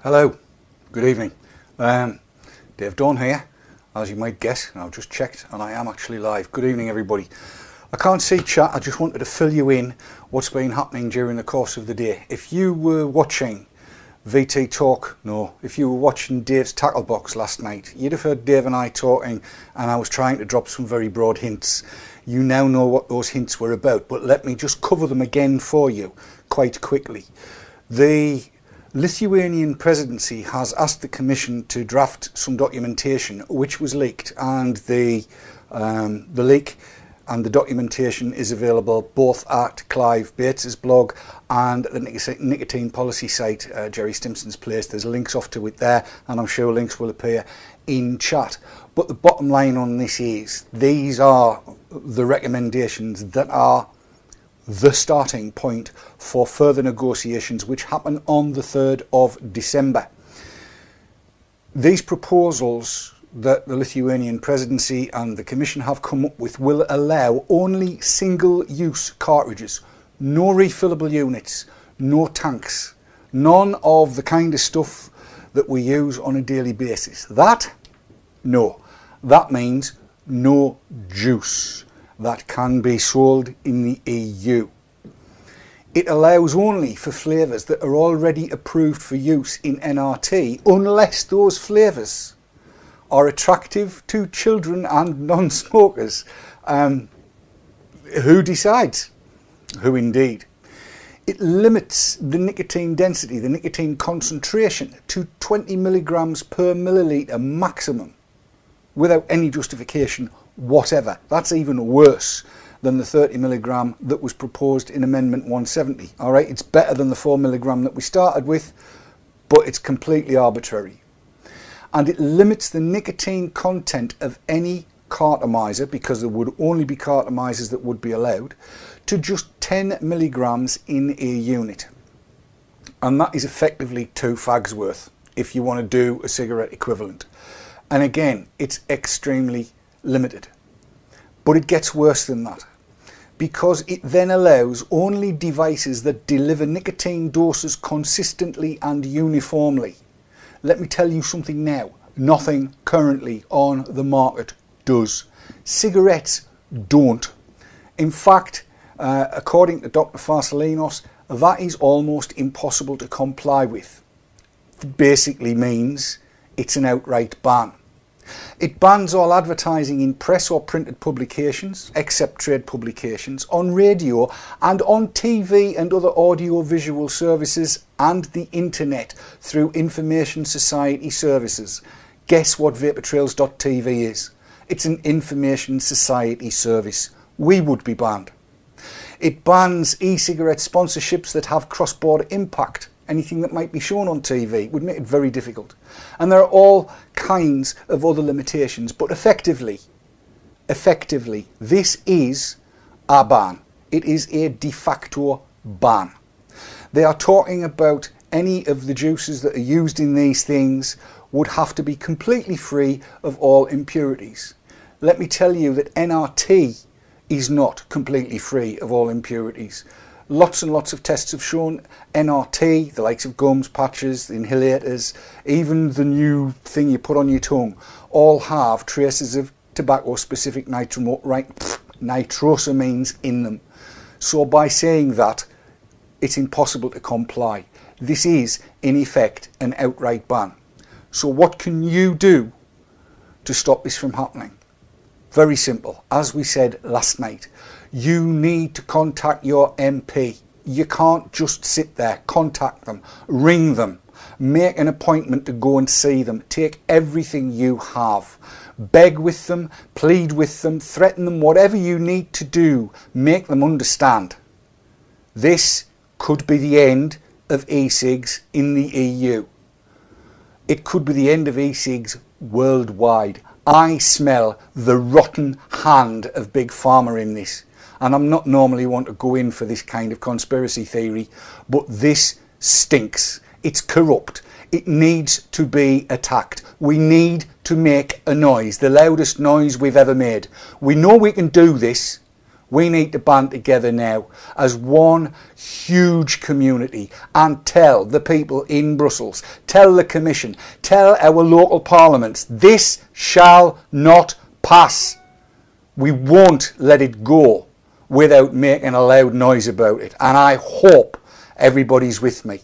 Hello, good evening. Dave Dorn here, as you might guess, and I've just checked and I am actually live. Good evening everybody. I can't see chat, I just wanted to fill you in what's been happening during the course of the day. If you were watching VT Talk, if you were watching Dave's Tackle Box last night, you'd have heard Dave and I talking and I was trying to drop some very broad hints. You now know what those hints were about, but let me just cover them again for you quite quickly. The Lithuanian presidency has asked the Commission to draft some documentation which was leaked, and the leak and the documentation is available both at Clive Bates's blog and the nicotine policy site, Jerry Stimson's place. There's links off to it there, and I'm sure links will appear in chat. But the bottom line on this is, these are the recommendations that are the starting point for further negotiations which happen on the 3rd of December. These proposals that the Lithuanian presidency and the Commission have come up with will allow only single-use cartridges, no refillable units, no tanks, none of the kind of stuff that we use on a daily basis. That means no juice that can be sold in the EU. It allows only for flavours that are already approved for use in NRT, unless those flavours are attractive to children and non-smokers. Who decides? Who indeed? It limits the nicotine density, the nicotine concentration, to 20 milligrams per millilitre maximum, without any justification whatever. That's even worse than the 30 milligram that was proposed in Amendment 170. All right, it's better than the 4 milligram that we started with, but it's completely arbitrary. And it limits the nicotine content of any cartomizer, because there would only be cartomizers that would be allowed, to just 10 milligrams in a unit. And that is effectively 2 fags worth if you want to do a cigarette equivalent. And again, it's extremely limited. But it gets worse than that, because it then allows only devices that deliver nicotine doses consistently and uniformly. Let me tell you something now. Nothing currently on the market does. Cigarettes don't. In fact, according to Dr. Farsalinos, that is almost impossible to comply with. It basically means it's an outright ban. It bans all advertising in press or printed publications, except trade publications, on radio and on TV and other audio-visual services, and the internet through Information Society services. Guess what vaportrails.tv is? It's an Information Society service. We would be banned. It bans e-cigarette sponsorships that have cross-border impact. Anything that might be shown on TV would make it very difficult. And there are all kinds of other limitations, but effectively, this is a ban. It is a de facto ban. They are talking about any of the juices that are used in these things would have to be completely free of all impurities. Let me tell you that NRT is not completely free of all impurities. Lots and lots of tests have shown NRT, the likes of gums, patches, the inhalators, even the new thing you put on your tongue, all have traces of tobacco-specific nitrosamines in them. So by saying that, it's impossible to comply. This is, in effect, an outright ban. So what can you do to stop this from happening? Very simple. As we said last night, you need to contact your MP. You can't just sit there. Contact them, ring them, make an appointment to go and see them. Take everything you have. Beg with them, plead with them, threaten them, whatever you need to do. Make them understand. This could be the end of e-cigs in the EU. It could be the end of e-cigs worldwide. I smell the rotten hand of Big Pharma in this. And I'm not normally one to go in for this kind of conspiracy theory, but this stinks. It's corrupt. It needs to be attacked. We need to make a noise, the loudest noise we've ever made. We know we can do this. We need to band together now as one huge community and tell the people in Brussels, tell the Commission, tell our local parliaments, this shall not pass. We won't let it go without making a loud noise about it. And I hope everybody's with me.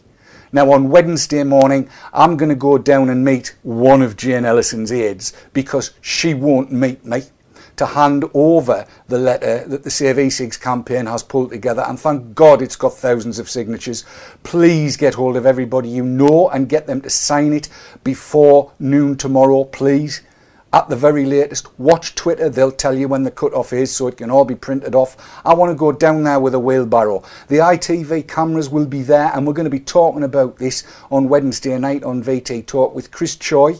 Now on Wednesday morning, I'm going to go down and meet one of Jane Ellison's aides because she won't meet me, to hand over the letter that the Save e-cigs campaign has pulled together, and thank God it's got thousands of signatures. Please get hold of everybody you know and get them to sign it before noon tomorrow, please. At the very latest, watch Twitter, they'll tell you when the cut-off is so it can all be printed off. I want to go down there with a wheelbarrow. The ITV cameras will be there, and we're going to be talking about this on Wednesday night on VT Talk with Chris Choi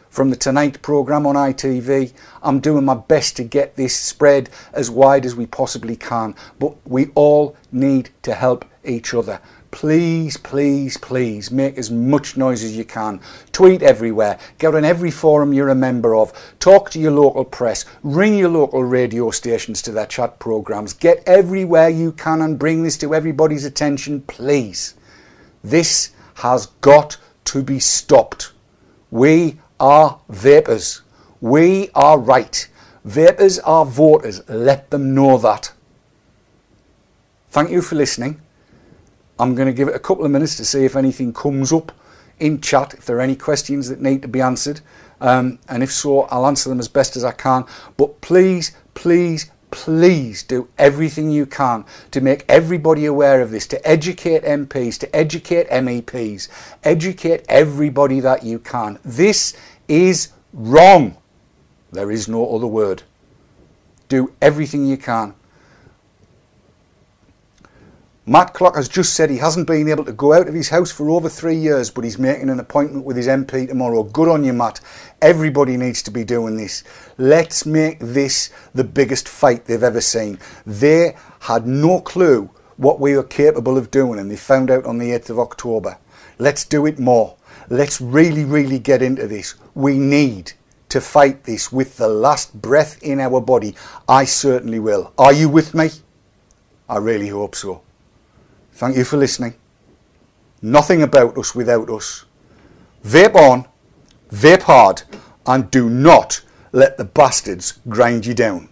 from the Tonight programme on ITV. I'm doing my best to get this spread as wide as we possibly can, but we all need to help each other. Please, please, please make as much noise as you can. Tweet everywhere. Get on every forum you're a member of. Talk to your local press. Ring your local radio stations to their chat programmes. Get everywhere you can and bring this to everybody's attention, please. This has got to be stopped. We are vapers. We are right. Vapers are voters. Let them know that. Thank you for listening. I'm going to give it a couple of minutes to see if anything comes up in chat, if there are any questions that need to be answered. And if so, I'll answer them as best as I can. But please, please, please do everything you can to make everybody aware of this, to educate MPs, to educate MEPs, educate everybody that you can. This is wrong. There is no other word. Do everything you can. Matt Clock has just said he hasn't been able to go out of his house for over 3 years, but he's making an appointment with his MP tomorrow. Good on you, Matt. Everybody needs to be doing this. Let's make this the biggest fight they've ever seen. They had no clue what we were capable of doing, and they found out on the 8th of October. Let's do it more. Let's really, really get into this. We need to fight this with the last breath in our body. I certainly will. Are you with me? I really hope so. Thank you for listening. Nothing about us without us. Vape on, vape hard, and do not let the bastards grind you down.